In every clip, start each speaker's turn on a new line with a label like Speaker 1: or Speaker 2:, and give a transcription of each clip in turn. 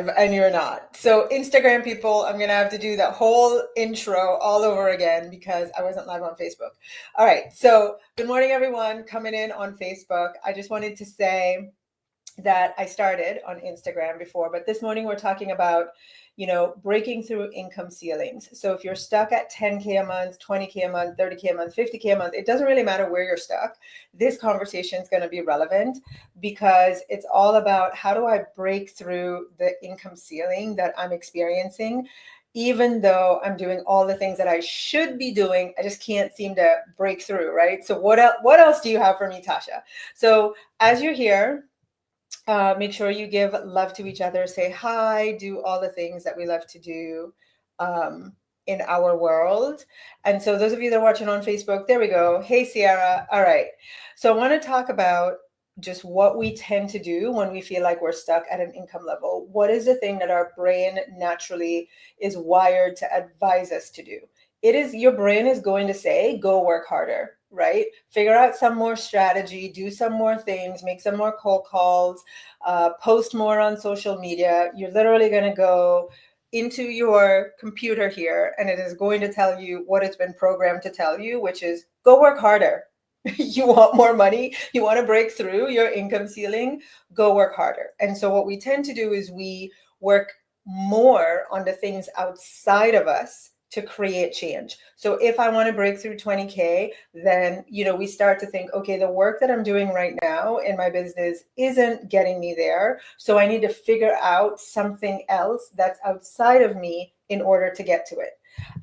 Speaker 1: live and you're not. So Instagram people, I'm gonna have to do the whole intro all over again because I wasn't live on Facebook. All right, so good morning everyone coming in on Facebook. I just wanted to say that I started on Instagram before, but this morning we're talking about, breaking through income ceilings. So if you're stuck at 10K a month, 20K a month, 30K a month, 50K a month, it doesn't really matter where you're stuck. This conversation is going to be relevant because it's all about how do I break through the income ceiling that I'm experiencing. Even though I'm doing all the things that I should be doing, I just can't seem to break through, right? So what else do you have for me, Tasha? So as you're here, make sure you give love to each other, say hi, do all the things that we love to do in our world. And so those of you that are watching on Facebook, there we go. Hey, Sierra. All right. So I want to talk about just what we tend to do when we feel like we're stuck at an income level. What is the thing that our brain naturally is wired to advise us to do? Your brain is going to say, go work harder, right? Figure out some more strategy, do some more things, make some more cold calls, post more on social media. You're literally going to go into your computer here and it is going to tell you what it's been programmed to tell you, which is go work harder. You want more money, you want to break through your income ceiling, go work harder. And so what we tend to do is we work more on the things outside of us to create change. So if I want to break through 20K, then, we start to think, okay, the work that I'm doing right now in my business isn't getting me there. So I need to figure out something else that's outside of me in order to get to it.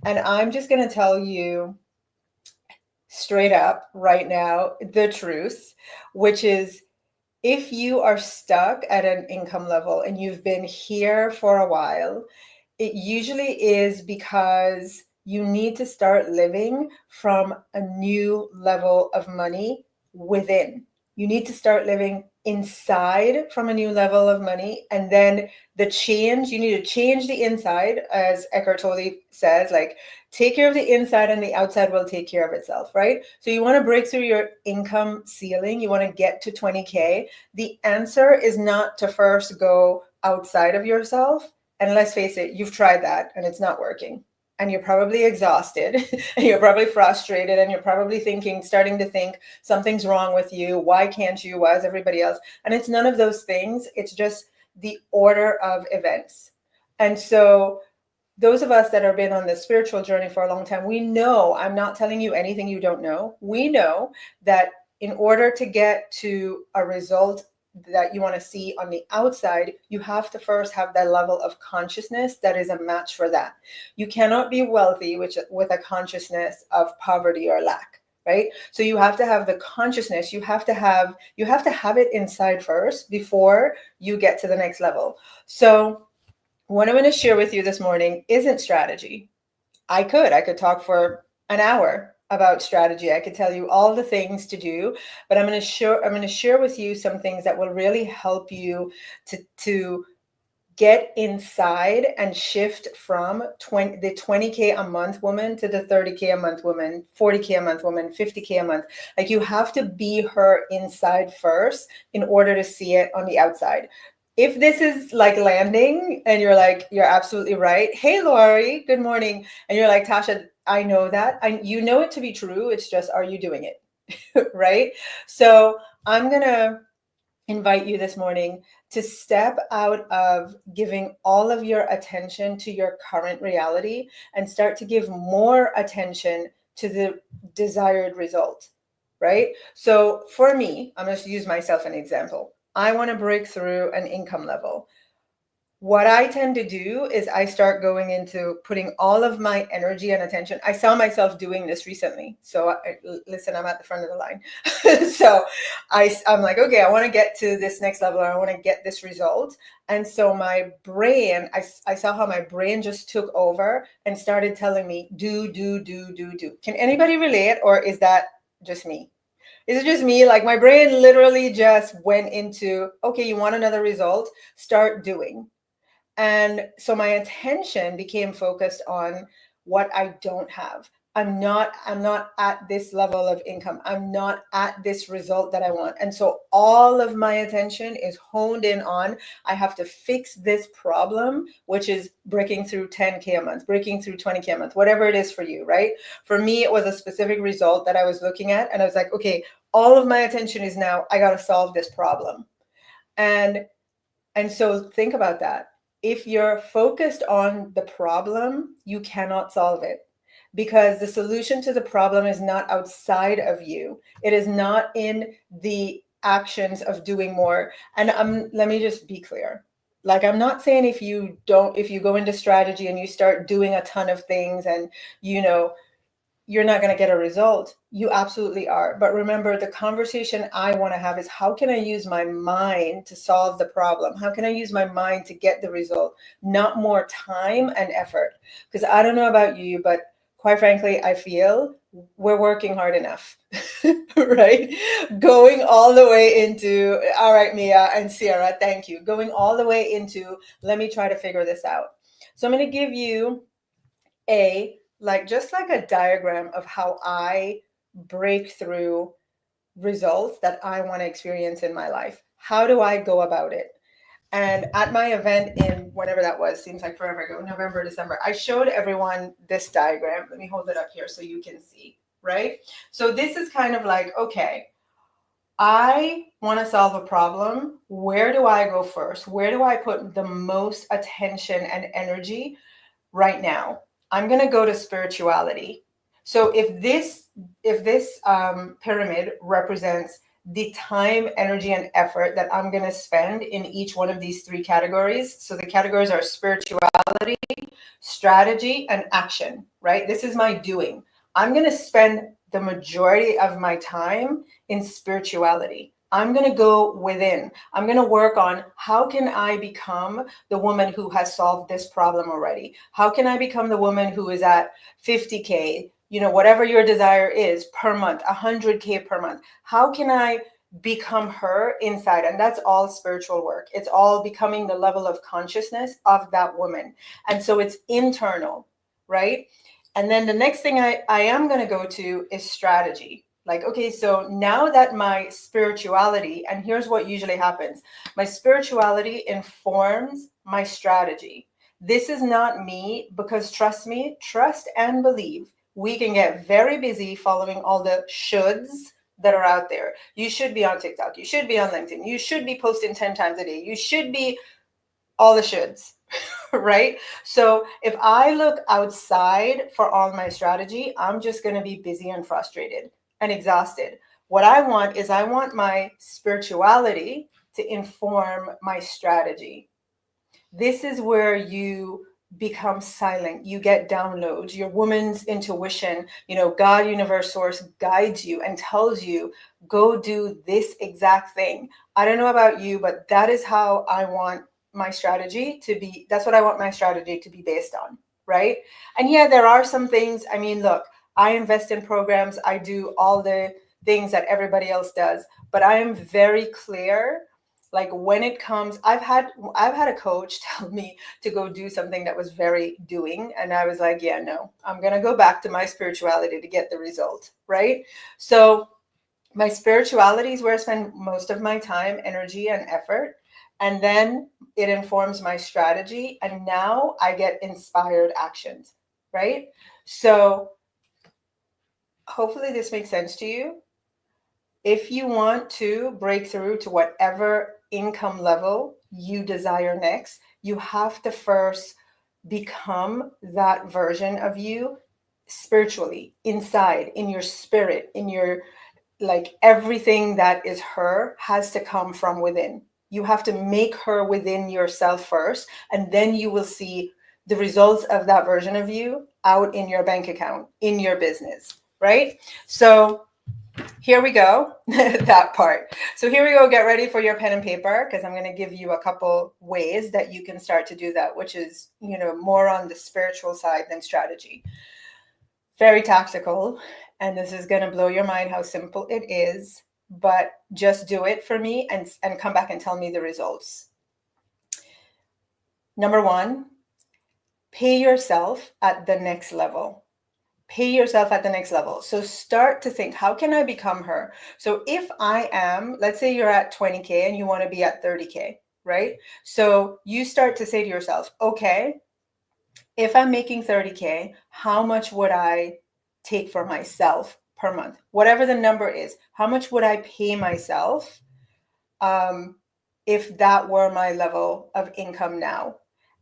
Speaker 1: And I'm just going to tell you straight up right now the truth, which is if you are stuck at an income level and you've been here for a while, it usually is because you need to start living from a new level of money within. You need to start living inside from a new level of money. And then you need to change the inside, as Eckhart Tolle says, like take care of the inside and the outside will take care of itself, right? So you want to break through your income ceiling. You want to get to 20K. The answer is not to first go outside of yourself. And let's face it, you've tried that and it's not working. And you're probably exhausted and you're probably frustrated and you're probably starting to think something's wrong with you. Why can't you? Why is everybody else? And it's none of those things. It's just the order of events. And so those of us that have been on the spiritual journey for a long time, we know, I'm not telling you anything you don't know. We know that in order to get to a result that you want to see on the outside, you have to first have that level of consciousness that is a match for that. You cannot be wealthy with a consciousness of poverty or lack, right? So you have to have the consciousness, you have to have it inside first before you get to the next level. So what I'm going to share with you this morning isn't strategy. I could talk for an hour about strategy. I could tell you all the things to do, but I'm going to share with you some things that will really help you to get inside and shift from the 20K a month woman to the 30K a month woman, 40K a month woman, 50K a month. Like you have to be her inside first in order to see it on the outside. If this is like landing and you're like, you're absolutely right. Hey, Lori, good morning. And you're like, Tasha, I know that. You know it to be true. It's just, are you doing it? Right? So I'm going to invite you this morning to step out of giving all of your attention to your current reality and start to give more attention to the desired result, right? So for me, I'm going to use myself an example. I want to break through an income level. What I tend to do is I start going into putting all of my energy and attention. I saw myself doing this recently. So listen, I'm at the front of the line. So I'm like, okay, I want to get to this next level. I want to get this result. And so my brain, I saw how my brain just took over and started telling me, do. Can anybody relate, or is that just me? Is it just me? Like my brain literally just went into, okay, you want another result? Start doing. And so my attention became focused on what I don't have. I'm not at this level of income. I'm not at this result that I want. And so all of my attention is honed in on, I have to fix this problem, which is breaking through 10K a month, breaking through 20K a month, whatever it is for you, right? For me, it was a specific result that I was looking at. And I was like, okay, all of my attention is now, I got to solve this problem. And so think about that. If you're focused on the problem, you cannot solve it, because the solution to the problem is not outside of you. It is not in the actions of doing more. And let me just be clear. Like, I'm not saying if you go into strategy and you start doing a ton of things and, you're not going to get a result. You absolutely are. But remember, the conversation I want to have is, how can I use my mind to solve the problem? How can I use my mind to get the result? Not more time and effort. Because I don't know about you, but quite frankly, I feel we're working hard enough, right? Going all the way into, all right, Mia and Sierra, thank you. Going all the way into, let me try to figure this out. So I'm going to give you just like a diagram of how I break through results that I want to experience in my life. How do I go about it? And at my event in whenever that was, seems like forever ago, November, December, I showed everyone this diagram. Let me hold it up here so you can see, right? So this is kind of like, okay, I want to solve a problem. Where do I go first? Where do I put the most attention and energy right now? I'm going to go to spirituality. So if this pyramid represents the time, energy, and effort that I'm going to spend in each one of these three categories. So the categories are spirituality, strategy, and action, right? This is my doing. I'm going to spend the majority of my time in spirituality. I'm going to go within. I'm going to work on, how can I become the woman who has solved this problem already? How can I become the woman who is at 50K, whatever your desire is per month, 100K per month? How can I become her inside? And that's all spiritual work. It's all becoming the level of consciousness of that woman. And so it's internal, right? And then the next thing I am going to go to is strategy. Like, okay, so now that my spirituality, and here's what usually happens, my spirituality informs my strategy. This is not me, because trust me, trust and believe, we can get very busy following all the shoulds that are out there. You should be on TikTok. You should be on LinkedIn. You should be posting 10 times a day. You should be all the shoulds. Right? So if I look outside for all my strategy, I'm just going to be busy and frustrated and exhausted. What I want my spirituality to inform my strategy. This is where you become silent. You get downloads. Your woman's intuition, God, universe, source guides you and tells you, go do this exact thing. I don't know about you, but that is how I want my strategy to be. That's what I want my strategy to be based on, right? And yeah, there are some things. I mean, look, I invest in programs. I do all the things that everybody else does, but I am very clear. Like, when it comes, I've had a coach tell me to go do something that was very doing, and I was like, yeah, no, I'm gonna go back to my spirituality to get the result, right? So my spirituality is where I spend most of my time, energy, and effort. And then it informs my strategy. And now I get inspired actions, right? So hopefully this makes sense to you. If you want to break through to whatever income level you desire next, you have to first become that version of you spiritually, inside, in your spirit, in your, like, everything that is her has to come from within. You have to make her within yourself first, and then you will see the results of that version of you out in your bank account, in your business, right? So here we go, that part. So here we go, get ready for your pen and paper, because I'm going to give you a couple ways that you can start to do that, which is, more on the spiritual side than strategy. Very tactical, and this is going to blow your mind how simple it is, but just do it for me and come back and tell me the results. Number one, pay yourself at the next level. pay yourself at the next level. So start to think, how can I become her? So if I am, let's say you're at 20K and you want to be at 30K, right? So you start to say to yourself, okay, if I'm making 30K, how much would I take for myself per month? Whatever the number is, how much would I pay myself um, if that were my level of income now?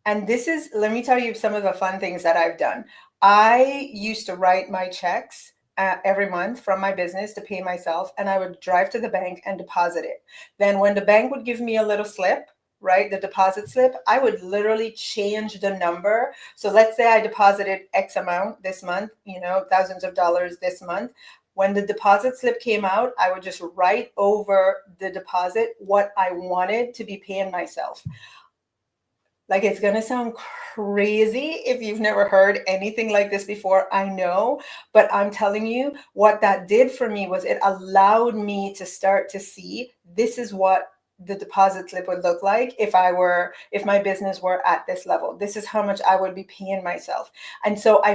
Speaker 1: And this is, let me tell you some of the fun things that I've done. I used to write my checks every month from my business to pay myself, and I would drive to the bank and deposit it. Then when the bank would give me a little slip, right, the deposit slip, I would literally change the number. So let's say I deposited X amount this month, thousands of dollars this month. When the deposit slip came out, I would just write over the deposit what I wanted to be paying myself. Like, it's going to sound crazy if you've never heard anything like this before, I know, but I'm telling you, what that did for me was it allowed me to start to see this is what the deposit slip would look like if my business were at this level. This is how much I would be paying myself. And so I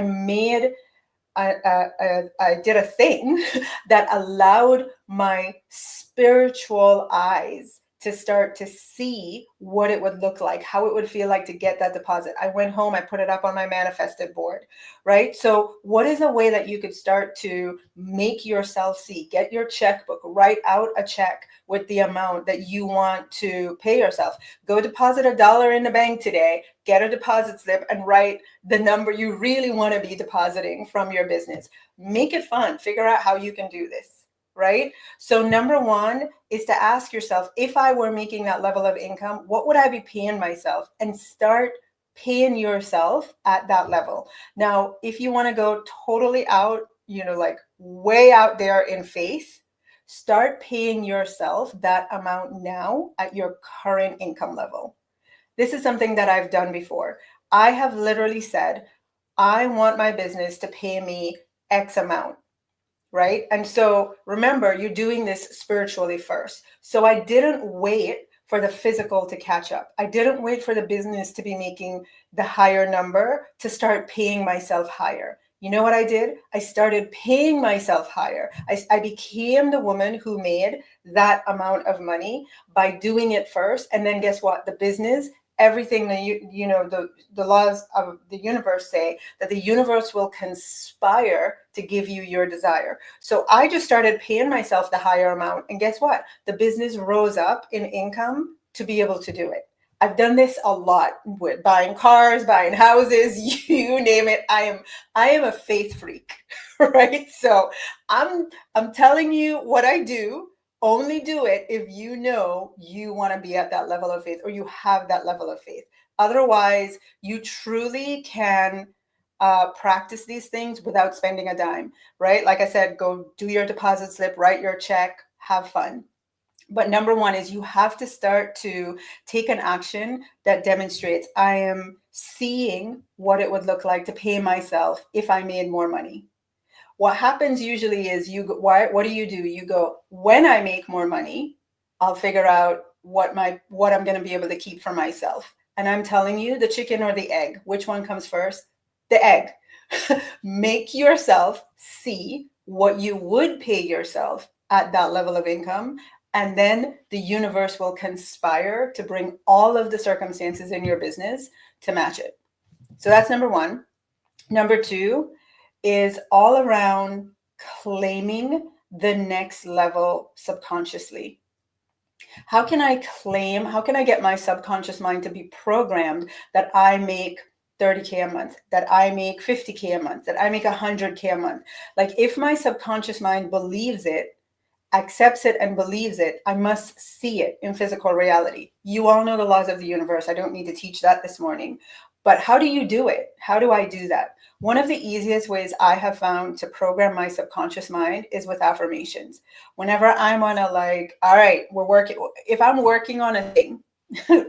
Speaker 1: did a thing that allowed my spiritual eyes to start to see what it would look like, how it would feel like to get that deposit. I went home, I put it up on my manifested board, right? So what is a way that you could start to make yourself see? Get your checkbook, write out a check with the amount that you want to pay yourself. Go deposit $1 in the bank today, get a deposit slip and write the number you really want to be depositing from your business. Make it fun. Figure out how you can do this, right? So number one is to ask yourself, if I were making that level of income, what would I be paying myself? And start paying yourself at that level. Now, if you want to go totally out, like way out there in faith, start paying yourself that amount now at your current income level. This is something that I've done before. I have literally said, I want my business to pay me X amount, right? And so remember, you're doing this spiritually first. So I didn't wait for the physical to catch up. I didn't wait for the business to be making the higher number to start paying myself higher. You know what I did? I started paying myself higher. I became the woman who made that amount of money by doing it first. And then guess what? The business, everything that the laws of the universe say that the universe will conspire to give you your desire. So I just started paying myself the higher amount, and guess what? The business rose up in income to be able to do it. I've done this a lot with buying cars, buying houses, you name it. I am a faith freak, right? So I'm telling you what I do. Only do it if you know you want to be at that level of faith, or you have that level of faith. Otherwise, you truly can practice these things without spending a dime, right? Like I said, go do your deposit slip, write your check, have fun. But number one is you have to start to take an action that demonstrates I am seeing what it would look like to pay myself if I made more money. What happens usually is what do? You go, when I make more money, I'll figure out what I'm going to be able to keep for myself. And I'm telling you, the chicken or the egg, which one comes first? The egg. Make yourself see what you would pay yourself at that level of income. And then the universe will conspire to bring all of the circumstances in your business to match it. So that's number one. Number two is all around claiming the next level subconsciously. How can I get my subconscious mind to be programmed that I make 30K a month, that I make 50K a month, that I make 100K a month? Like, if my subconscious mind believes it, accepts it, and believes it, I must see it in physical reality. You all know the laws of the universe. I don't need to teach that this morning. But how do you do it? How do I do that? One of the easiest ways I have found to program my subconscious mind is with affirmations. Whenever I'm on all right, if I'm working on a thing,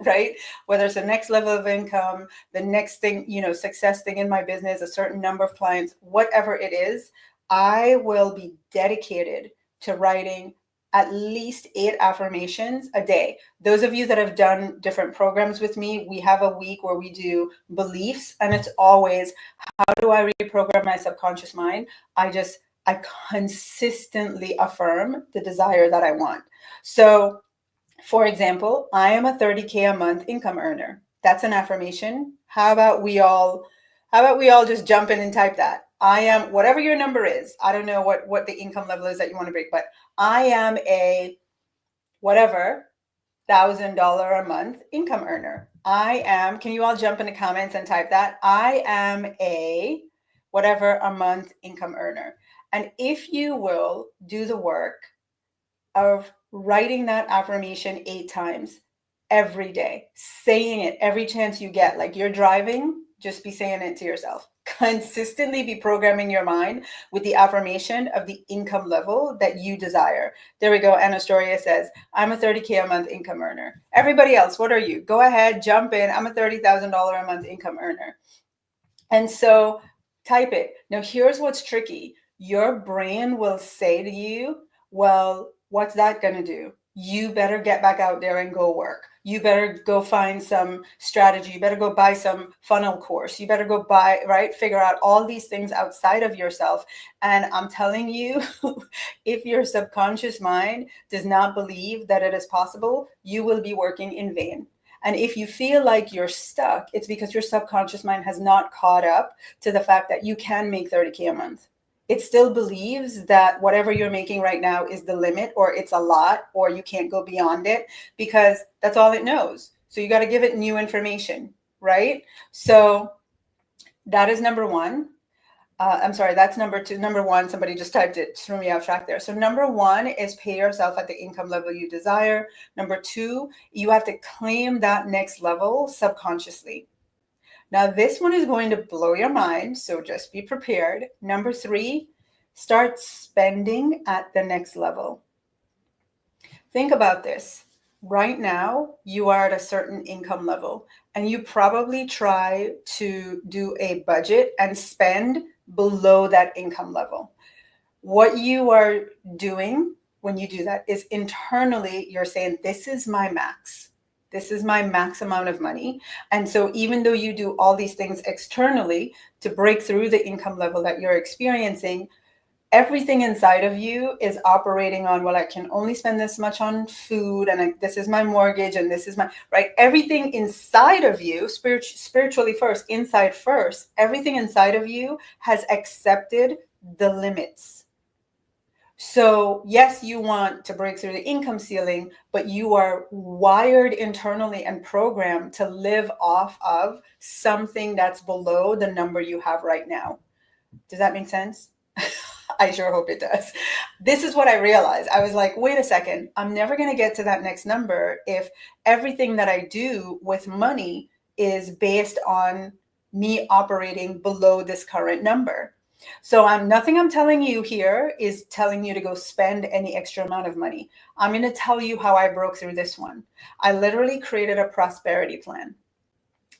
Speaker 1: right? Whether it's the next level of income, the next thing, success thing in my business, a certain number of clients, whatever it is, I will be dedicated to writing at least 8 affirmations a day. Those of you that have done different programs with me, we have a week where we do beliefs, and it's always, how do I reprogram my subconscious mind? I consistently affirm the desire that I want. So, for example, I am a 30K a month income earner. That's an affirmation. How about we all just jump in and type that? I am, whatever your number is. I don't know what the income level is that you want to break, but I am a whatever $1,000 a month income earner. Can you all jump in the comments and type that? I am a whatever a month income earner. And if you will do the work of writing that affirmation 8 times every day, saying it every chance you get, like you're driving, just be saying it to yourself. Consistently be programming your mind with the affirmation of the income level that you desire. There we go. Anastoria says, I'm a 30K a month income earner. Everybody else, what are you? Go ahead, jump in. I'm a $30,000 a month income earner. And so type it. Now, here's what's tricky. Your brain will say to you, well, what's that going to do? You better get back out there and go work. You better go find some strategy. You better go buy some funnel course. You better go figure out all these things outside of yourself. And I'm telling you, if your subconscious mind does not believe that it is possible, you will be working in vain. And if you feel like you're stuck, it's because your subconscious mind has not caught up to the fact that you can make 30K a month. It still believes that whatever you're making right now is the limit, or it's a lot, or you can't go beyond it, because that's all it knows. So you got to give it new information, right? So that is number one. I'm sorry, that's number two. Number one, somebody just typed it, threw me off track there. So number one is pay yourself at the income level you desire. Number two, you have to claim that next level subconsciously. Now, this one is going to blow your mind, so just be prepared. Number three, start spending at the next level. Think about this. Right now, you are at a certain income level, and you probably try to do a budget and spend below that income level. What you are doing when you do that is internally, you're saying, this is my max. This is my max amount of money. And so even though you do all these things externally to break through the income level that you're experiencing, everything inside of you is operating on, well, I can only spend this much on food, and this is my mortgage, and this is my, right? Everything inside of you, spiritually first, inside first, everything inside of you has accepted the limits. So yes, you want to break through the income ceiling, but you are wired internally and programmed to live off of something that's below the number you have right now. Does that make sense? I sure hope it does. This is what I realized. I was like, wait a second, I'm never going to get to that next number if everything that I do with money is based on me operating below this current number. So nothing I'm telling you here is telling you to go spend any extra amount of money. I'm going to tell you how I broke through this one. I literally created a prosperity plan.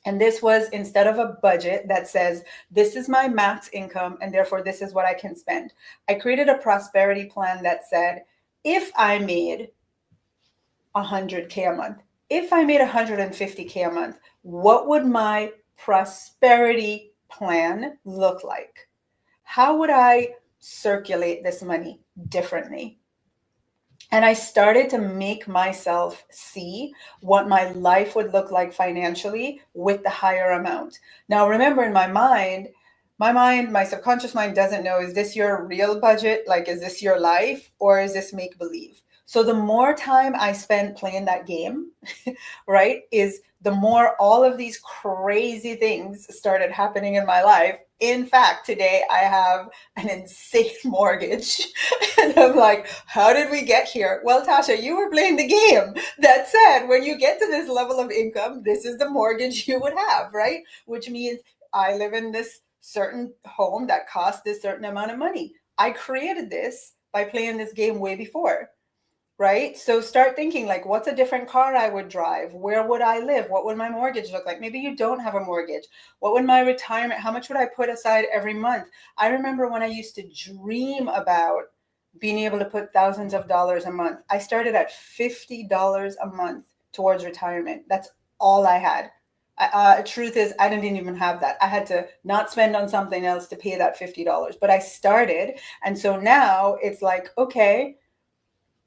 Speaker 1: And this was, instead of a budget that says, this is my max income and therefore this is what I can spend, I created a prosperity plan that said, if I made 100K a month, if I made 150K a month, what would my prosperity plan look like? How would I circulate this money differently? And I started to make myself see what my life would look like financially with the higher amount. Now, remember, in my subconscious mind doesn't know, is this your real budget? Like, is this your life, or is this make believe? So the more time I spent playing that game, right, is the more all of these crazy things started happening in my life. In fact, today I have an insane mortgage. And I'm like, how did we get here? Well, Tasha, you were playing the game that said, when you get to this level of income, this is the mortgage you would have, right? Which means I live in this certain home that costs this certain amount of money. I created this by playing this game way before. Right? So start thinking, like, what's a different car I would drive? Where would I live? What would my mortgage look like? Maybe you don't have a mortgage. What would my retirement, how much would I put aside every month? I remember when I used to dream about
Speaker 2: being able to put thousands of dollars a month. I started at $50 a month towards retirement. That's all I had. Truth is, I didn't even have that. I had to not spend on something else to pay that $50, but I started. And so now it's like, okay,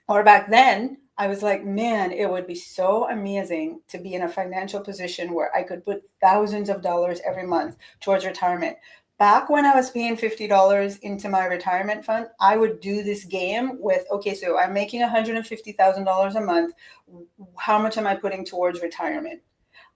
Speaker 2: or back then, I was like, man, it would be so amazing to be in a financial position where I could put thousands of dollars every month towards retirement. Back when I was paying $50 into my retirement fund, I would do this game with, okay, so I'm making $150,000 a month. How much am I putting towards retirement?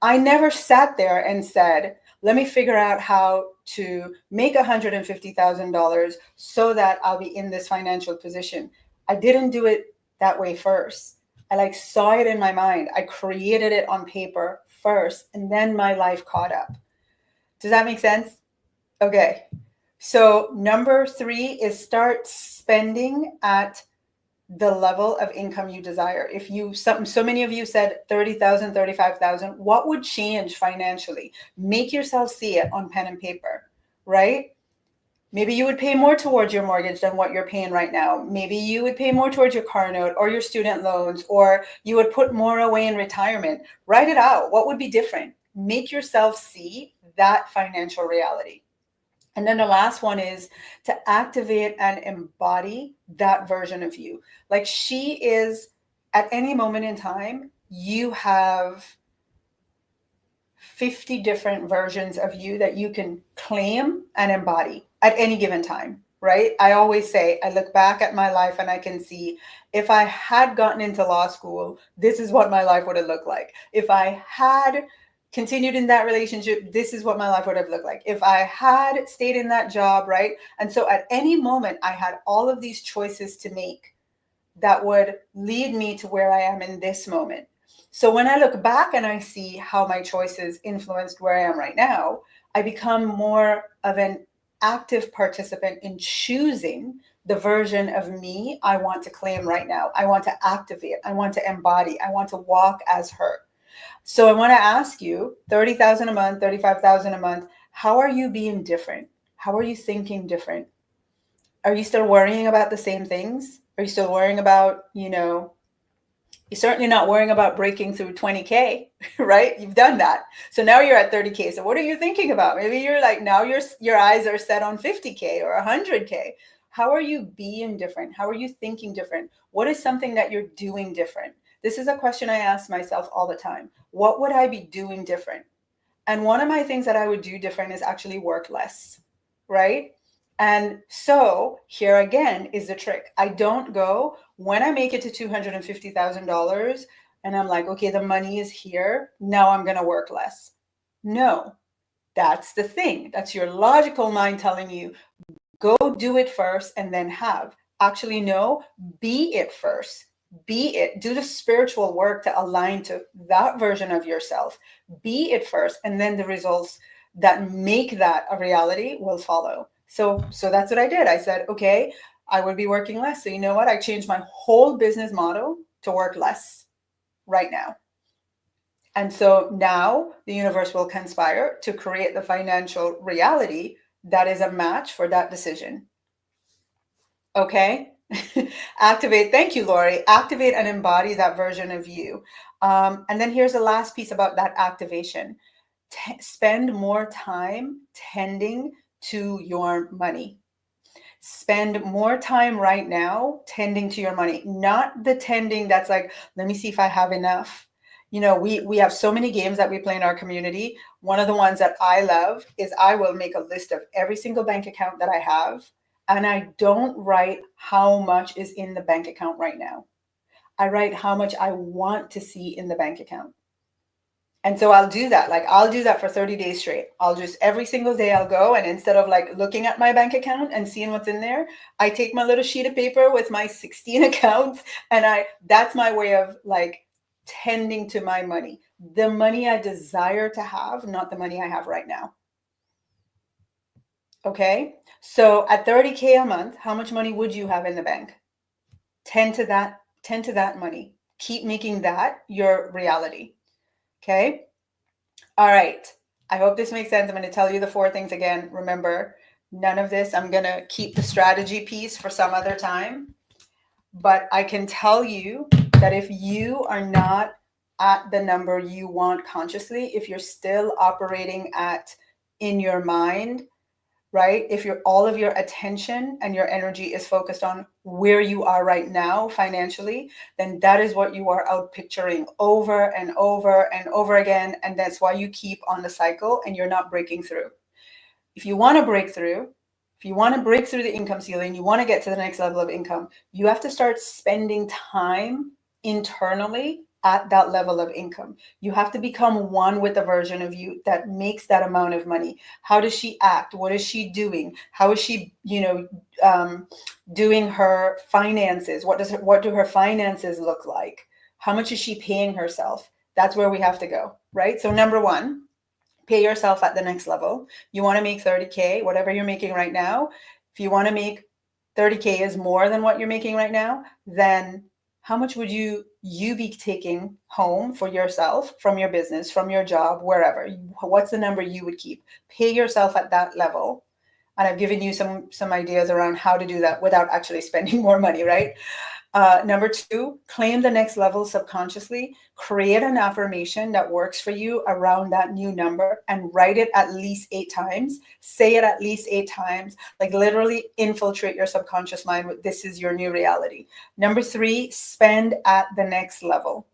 Speaker 2: I never sat there and said, let me figure out how to make $150,000 so that I'll be in this financial position. I didn't do it that way first. I like saw it in my mind. I created it on paper first, and then my life caught up. Does that make sense? Okay. So number 3 is start spending at the level of income you desire. If you, so many of you said 30,000, 35,000, what would change financially? Make yourself see it on pen and paper, right? Maybe you would pay more towards your mortgage than what you're paying right now. Maybe you would pay more towards your car note or your student loans, or you would put more away in retirement. Write it out. What would be different? Make yourself see that financial reality. And then the last one is to activate and embody that version of you. Like she is, at any moment in time, you have 50 different versions of you that you can claim and embody at any given time, right? I always say, I look back at my life and I can see, if I had gotten into law school, this is what my life would have looked like. If I had continued in that relationship, this is what my life would have looked like. If I had stayed in that job, right? And so at any moment, I had all of these choices to make that would lead me to where I am in this moment. So when I look back and I see how my choices influenced where I am right now, I become more of an active participant in choosing the version of me I want to claim right now. I want to activate, I want to embody, I want to walk as her. So I want to ask you, 30,000 a month, 35,000 a month, how are you being different? How are you thinking different? Are you still worrying about the same things? Are you still worrying about, you're certainly not worrying about breaking through 20K, right? You've done that. So now you're at 30K. So what are you thinking about? Maybe you're like, now your eyes are set on 50K or 100K. How are you being different? How are you thinking different? What is something that you're doing different? This is a question I ask myself all the time. What would I be doing different? And one of my things that I would do different is actually work less, right? And so here again is the trick. I don't go, when I make it to $250,000 and I'm like, okay, the money is here, now I'm going to work less. No, that's the thing. That's your logical mind telling you, go do it first and then have. Actually, no, be it first. Be it. Do the spiritual work to align to that version of yourself. Be it first, and then the results that make that a reality will follow. So that's what I did. I said, okay, I would be working less. So you know what? I changed my whole business model to work less right now. And so now the universe will conspire to create the financial reality that is a match for that decision. Okay. Activate. Thank you, Lori. Activate and embody that version of you. And then here's the last piece about that activation. Spend more time tending to your money. Spend more time right now tending to your money, not the tending that's like, let me see if I have enough. We have so many games that we play in our community. One of the ones that I love is I will make a list of every single bank account that I have, and I don't write how much is in the bank account right now. I write how much I want to see in the bank account. And so I'll do that. Like I'll do that for 30 days straight. I'll just every single day I'll go, and instead of like looking at my bank account and seeing what's in there, I take my little sheet of paper with my 16 accounts, and that's my way of like tending to my money. The money I desire to have, not the money I have right now. Okay? So at 30K a month, how much money would you have in the bank? Tend to that money. Keep making that your reality. Okay? All right. I hope this makes sense. I'm going to tell you the 4 things again. Remember, none of this, I'm going to keep the strategy piece for some other time. But I can tell you that if you are not at the number you want consciously, if you're still operating at in your mind, right? If you're all of your attention and your energy is focused on where you are right now financially, then that is what you are out picturing over and over and over again. And that's why you keep on the cycle and you're not breaking through. If you want to break through, if you want to break through the income ceiling, you want to get to the next level of income, you have to start spending time internally at that level of income. You have to become one with the version of you that makes that amount of money. How does she act? What is she doing? How is she, doing her finances? What do her finances look like? How much is she paying herself? That's where we have to go, right? So number one, pay yourself at the next level. You want to make 30K, whatever you're making right now. If you want to make 30K is more than what you're making right now, then how much would you be taking home for yourself from your business, from your job, wherever? What's the number you would keep? Pay yourself at that level. And I've given you some ideas around how to do that without actually spending more money, right? Number two, claim the next level subconsciously. Create an affirmation that works for you around that new number and write it at least 8 times. Say it at least 8 times. Like literally infiltrate your subconscious mind with this is your new reality. Number three, spend at the next level.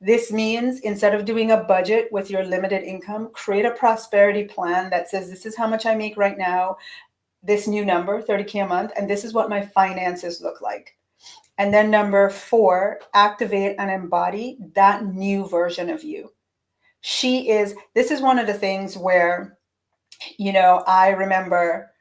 Speaker 2: This means instead of doing a budget with your limited income, create a prosperity plan that says this is how much I make right now, this new number, 30K a month, and this is what my finances look like. And then number four, activate and embody that new version of you. This is one of the things where, I remember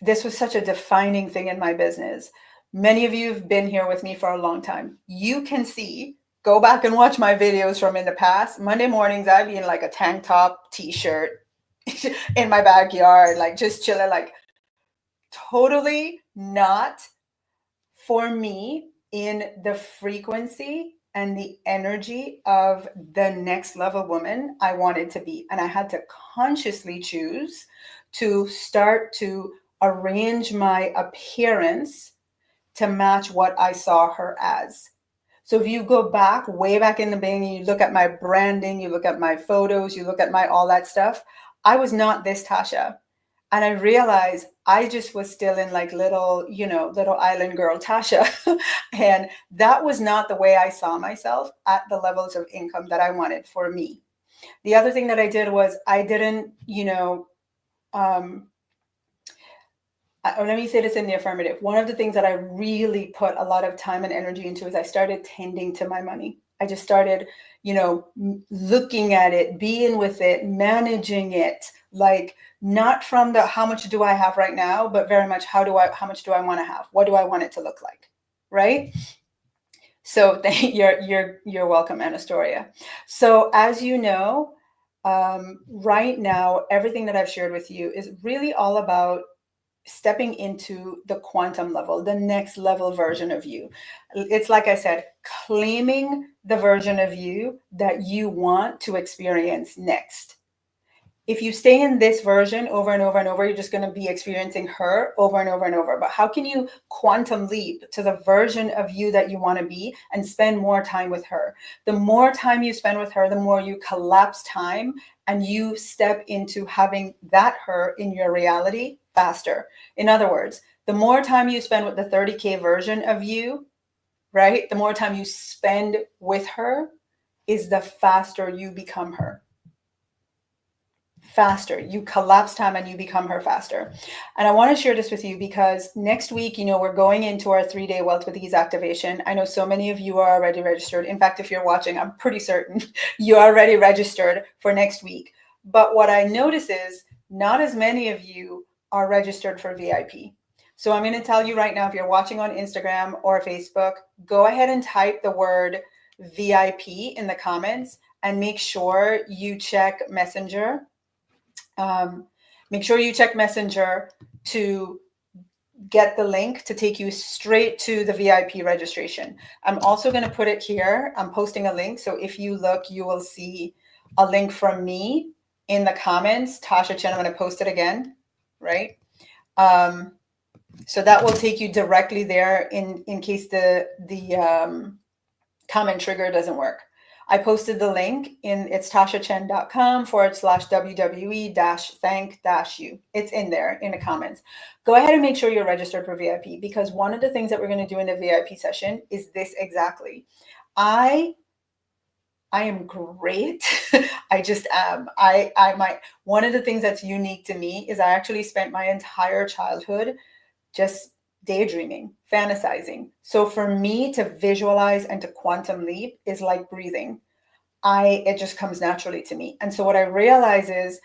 Speaker 2: this was such a defining thing in my business. Many of you have been here with me for a long time. You can see, go back and watch my videos from in the past. Monday mornings, I'd be in like a tank top, t-shirt in my backyard, like just chilling, like totally not for me in the frequency and the energy of the next level woman I wanted to be. And I had to consciously choose to start to arrange my appearance to match what I saw her as. So if you go back, way back in the beginning, you look at my branding, you look at my photos, you look at my all that stuff, I was not this Tasha. And I realized I just was still in like little island girl Tasha. And that was not the way I saw myself at the levels of income that I wanted for me. The other thing that I did was I didn't, let me say this in the affirmative. One of the things that I really put a lot of time and energy into is I started tending to my money. I just started, looking at it, being with it, managing it, like not from the how much do I have right now, but very much how much do I want to have? What do I want it to look like? Right? So you're welcome, Anastoria. So as you know, right now, everything that I've shared with you is really all about stepping into the quantum level, the next level version of you. It's like I said, claiming the version of you that you want to experience next. If you stay in this version over and over and over, you're just going to be experiencing her over and over and over. But how can you quantum leap to the version of you that you want to be and spend more time with her? The more time you spend with her, the more you collapse time and you step into having that her in your reality faster. In other words, the more time you spend with the 30K version of you, right? The more time you spend with her is the faster you become her. Faster. You collapse time and you become her faster. And I want to share this with you because next week, we're going into our 3-day Wealth with Ease activation. I know so many of you are already registered. In fact, if you're watching, I'm pretty certain you are already registered for next week. But what I notice is not as many of you are registered for VIP. So I'm going to tell you right now, if you're watching on Instagram or Facebook, go ahead and type the word VIP in the comments and make sure you check Messenger. Make sure you check Messenger to get the link to take you straight to the VIP registration. I'm also going to put it here. I'm posting a link. So if you look, you will see a link from me in the comments. Tasha Chen, I'm going to post it again, right? So that will take you directly there in case the comment trigger doesn't work. I posted the link in it's tashachen.com/WWE thank you. It's in there in the comments. Go ahead and make sure you're registered for VIP, because one of the things that we're going to do in the VIP session is this exactly. I am great. I just am. I might, one of the things that's unique to me is I actually spent my entire childhood just daydreaming, fantasizing. So for me to visualize and to quantum leap is like breathing. It just comes naturally to me. And so what I realize is,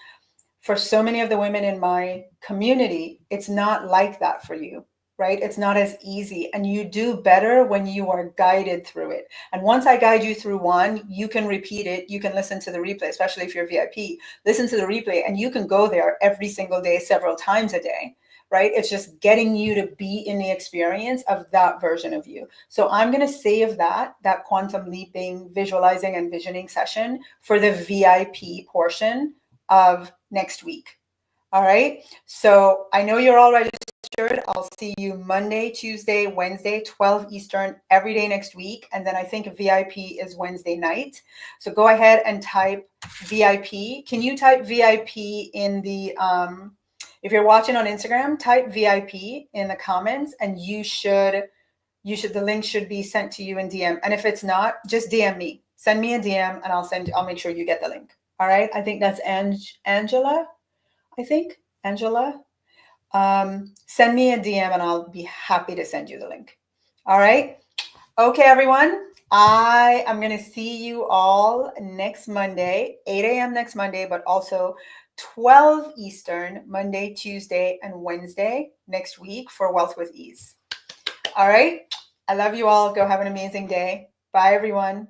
Speaker 2: for so many of the women in my community, it's not like that for you, right? It's not as easy. And you do better when you are guided through it. And once I guide you through one, you can repeat it. You can listen to the replay, especially if you're VIP. Listen to the replay and you can go there every single day, several times a day, right? It's just getting you to be in the experience of that version of you. So I'm going to save that quantum leaping, visualizing and visioning session for the VIP portion of next week. All right. So I know you're all registered. I'll see you Monday, Tuesday, Wednesday, 12 Eastern, every day next week. And then I think VIP is Wednesday night. So go ahead and type VIP. Can you type VIP in the, if you're watching on Instagram, type VIP in the comments and the link should be sent to you in DM. And if it's not, just DM me. Send me a DM and I'll make sure you get the link. All right. I think that's Angela. Angela. Send me a DM and I'll be happy to send you the link. All right. Okay, everyone. I am going to see you all next Monday, 8 a.m. next Monday, but also 12 Eastern, Monday, Tuesday, and Wednesday next week for Wealth with Ease. All right. I love you all. Go have an amazing day. Bye, everyone.